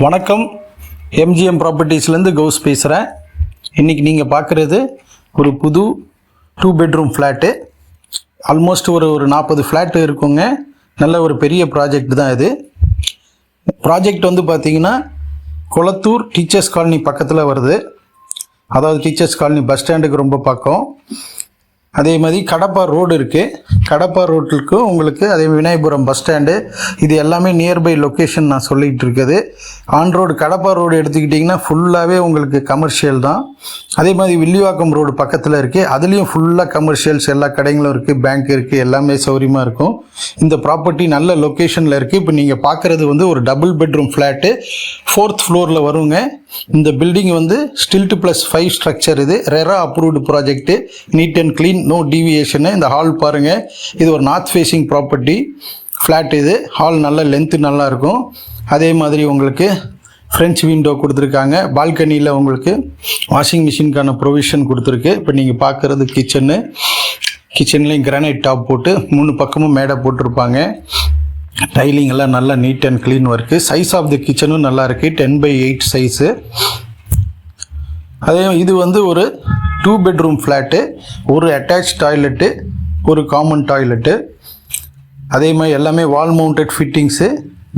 வணக்கம். MGM ப்ராப்பர்ட்டிஸ்லேருந்து Gous பேசுகிறேன். இன்றைக்கி நீங்கள் பார்க்குறது ஒரு புது 2 பெட்ரூம் ஃப்ளாட்டு. ஆல்மோஸ்ட் ஒரு 40 ஃப்ளாட்டு இருக்குங்க. நல்ல ஒரு பெரிய ப்ராஜெக்ட் தான் இது. ப்ராஜெக்ட் வந்து பார்த்திங்கன்னா கொளத்தூர் டீச்சர்ஸ் காலனி பக்கத்தில் வருது. அதாவது டீச்சர்ஸ் காலனி பஸ் ஸ்டாண்டுக்கு ரொம்ப பக்கம். அதே மாதிரி கடப்பா ரோடு இருக்குது. கடப்பா ரோட்டுக்கு உங்களுக்கு அதே விநாயகபுரம் பஸ் ஸ்டாண்டு இது எல்லாமே நியர்பை லொக்கேஷன் நான் சொல்லிகிட்டு இருக்குது. ஆன் ரோடு கடப்பா ரோடு எடுத்துக்கிட்டிங்கன்னா ஃபுல்லாகவே உங்களுக்கு கமர்ஷியல் தான். அதே மாதிரி வில்லிவாக்கம் ரோடு பக்கத்தில் இருக்குது. அதுலேயும் ஃபுல்லாக கமர்ஷியல்ஸ் எல்லா கடைகளும் இருக்குது, பேங்க் இருக்குது, எல்லாமே சௌரியமாக இருக்கும். இந்த ப்ராப்பர்ட்டி நல்ல லொக்கேஷனில் இருக்குது. இப்போ நீங்கள் பார்க்குறது வந்து ஒரு டபுள் பெட்ரூம் ஃப்ளாட்டு 4th ஃப்ளோரில் வருங்க. இந்த பில்டிங் வந்து ஸ்டில்ட் +5 ஸ்ட்ரக்சர். இது RERA approved project. Neat and clean, no deviation. இந்த ஹால் பாருங்கள், இது ஒரு நார்த் ஃபேஸிங் ப்ராப்பர்ட்டி ஃப்ளாட். இது ஹால் நல்ல லென்த்து நல்லாயிருக்கும். அதே மாதிரி உங்களுக்கு ஃப்ரெஞ்ச் விண்டோ கொடுத்துருக்காங்க. பால்கனியில் உங்களுக்கு வாஷிங் மிஷினுக்கான ப்ரொவிஷன் கொடுத்துருக்கு. இப்போ நீங்கள் பார்க்குறது கிச்சன்லேயும் கிரானைட் டாப் போட்டு 3 பக்கமும் மேடை போட்டிருப்பாங்க. டைலிங் எல்லாம் நல்லா neat and clean work. Size of the கிச்சனும் நல்லா இருக்குது, 10x8 சைஸு. அதே இது வந்து ஒரு 2 பெட்ரூம் ஃப்ளாட்டு, ஒரு அட்டாச் டாய்லெட்டு, ஒரு காமன் டாய்லெட்டு. அதே மாதிரி எல்லாமே wall mounted fittings,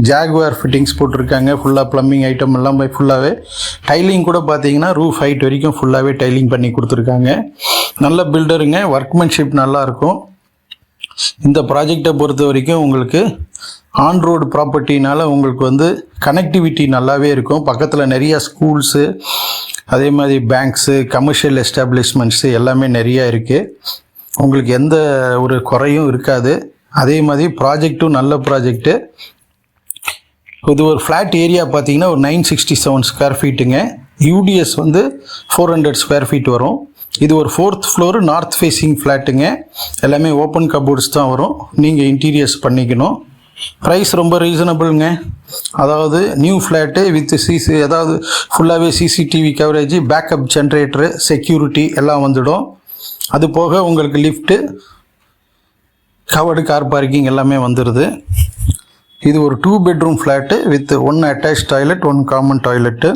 Jaguar fittings போட்டிருக்காங்க. ஃபுல்லாக ப்ளம்பிங் ஐட்டம் எல்லாம் ஃபுல்லாகவே. டைலிங் கூட பார்த்தீங்கன்னா ரூஃப் ஹைட் வரைக்கும் ஃபுல்லாகவே டைலிங் பண்ணி கொடுத்துருக்காங்க. நல்ல பில்டருங்க, ஒர்க்மேன்ஷிப் நல்லாயிருக்கும். இந்த ப்ராஜெக்டை பொறுத்த வரைக்கும் உங்களுக்கு ஆன் ரோடு ப்ராப்பர்ட்டினால உங்களுக்கு வந்து கனெக்டிவிட்டி நல்லாவே இருக்கும். பக்கத்தில் நிறையா ஸ்கூல்ஸு, அதே மாதிரி பேங்க்ஸு, கமர்ஷியல் எஸ்டாப்ளிஷ்மெண்ட்ஸு எல்லாமே நிறையா இருக்குது. உங்களுக்கு எந்த ஒரு குறையும் இருக்காது. அதே மாதிரி ப்ராஜெக்டும் நல்ல ப்ராஜெக்ட்டு. இது ஒரு ஃப்ளாட் ஏரியா பார்த்தீங்கன்னா ஒரு 967 ஸ்கொயர் ஃபீட்டுங்க. யூடிஎஸ் வந்து 400 ஸ்கொயர் ஃபீட் வரும். இது ஒரு 4th ஃப்ளோரு நார்த் ஃபேஸிங் ஃப்ளாட்டுங்க. எல்லாமே ஓப்பன் கபோர்ட்ஸ் தான் வரும். நீங்கள் இன்டீரியர்ஸ் பண்ணிக்கணும். ப்ரைஸ் ரொம்ப ரீசனபிளுங்க. அதாவது நியூ ஃப்ளாட்டு வித் அதாவது ஃபுல்லாகவே CCTV coverage, backup generator, security எல்லாம் வந்துடும். அது போக உங்களுக்கு லிஃப்ட்டு, கவர்டு கார் பார்க்கிங் எல்லாமே வந்துடுது. இது ஒரு 2 bedroom flat with 1 attach toilet, 1 common toilet.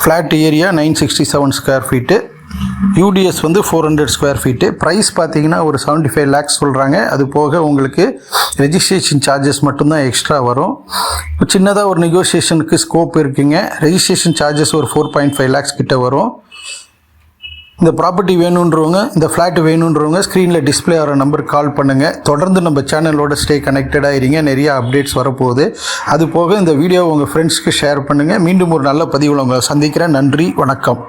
Flat area 967 square feet. UDS வந்து 400 ஸ்கொயர் ஃபீட்டு. ப்ரைஸ் பார்த்தீங்கன்னா ஒரு 75 lakhs சொல்கிறாங்க. அது போக உங்களுக்கு ரெஜிஸ்ட்ரேஷன் சார்ஜஸ் மட்டும்தான் எக்ஸ்ட்ரா வரும். சின்னதாக ஒரு நெகோசியேஷனுக்கு ஸ்கோப் இருக்குங்க. ரெஜிஸ்ட்ரேஷன் சார்ஜஸ் ஒரு 4.5 lakhs கிட்ட வரும். இந்த ப்ராப்பர்ட்டி வேணுன்றவங்க, இந்த ஃப்ளாட் வேணுன்றவங்க ஸ்க்ரீனில் டிஸ்பிளே ஆகிற நம்பருக்கு கால் பண்ணுங்கள். தொடர்ந்து நம்ம சேனலோட ஸ்டே கனெக்டடாக இருங்க. நிறைய அப்டேட்ஸ் வரப்போகுது. அது போக இந்த வீடியோ உங்கள் ஃப்ரெண்ட்ஸ்க்கு ஷேர் பண்ணுங்கள். மீண்டும் ஒரு நல்ல பதிவில் உங்களை சந்திக்கிறேன். நன்றி, வணக்கம்.